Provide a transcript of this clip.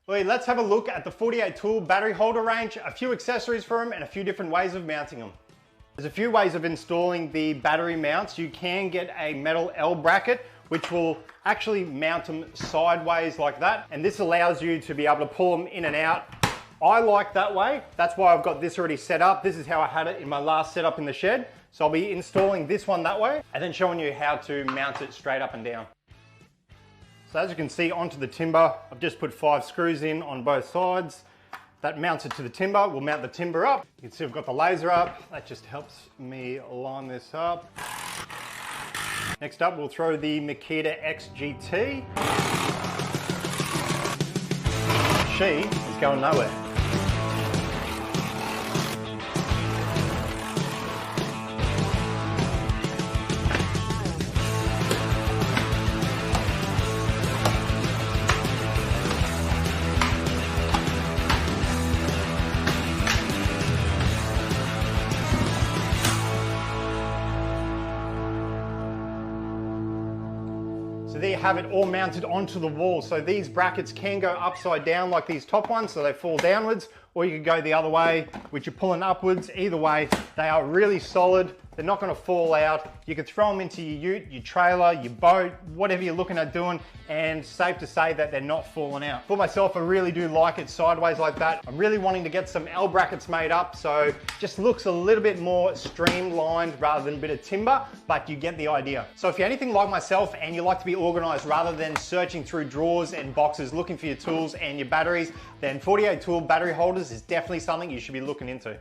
Well, let's have a look at the 48 tool battery holder range, a few accessories for them and a few different ways of mounting them. There's a few ways of installing the battery mounts. You can get a metal L bracket, which will actually mount them sideways like that. And this allows you to be able to pull them in and out. I like that way. That's why I've got this already set up. This is how I had it in my last setup in the shed. So I'll be installing this one that way and then showing you how to mount it straight up and down. So as you can see onto the timber, I've just put 5 screws in on both sides. That mounts it to the timber. We'll mount the timber up. You can see I've got the laser up. That just helps me line this up. Next up, we'll throw the Makita XGT. She is going nowhere. So there you have it, all mounted onto the wall. So these brackets can go upside down like these top ones, so they fall downwards, or you can go the other way, which you're pulling upwards. Either way, they are really solid. They're not gonna fall out. You can throw them into your ute, your trailer, your boat, whatever you're looking at doing, and safe to say that they're not falling out. For myself, I really do like it sideways like that. I'm really wanting to get some L brackets made up, so just looks a little bit more streamlined rather than a bit of timber, but you get the idea. So if you're anything like myself and you like to be organized rather than searching through drawers and boxes looking for your tools and your batteries, then 48 tool battery holders is definitely something you should be looking into.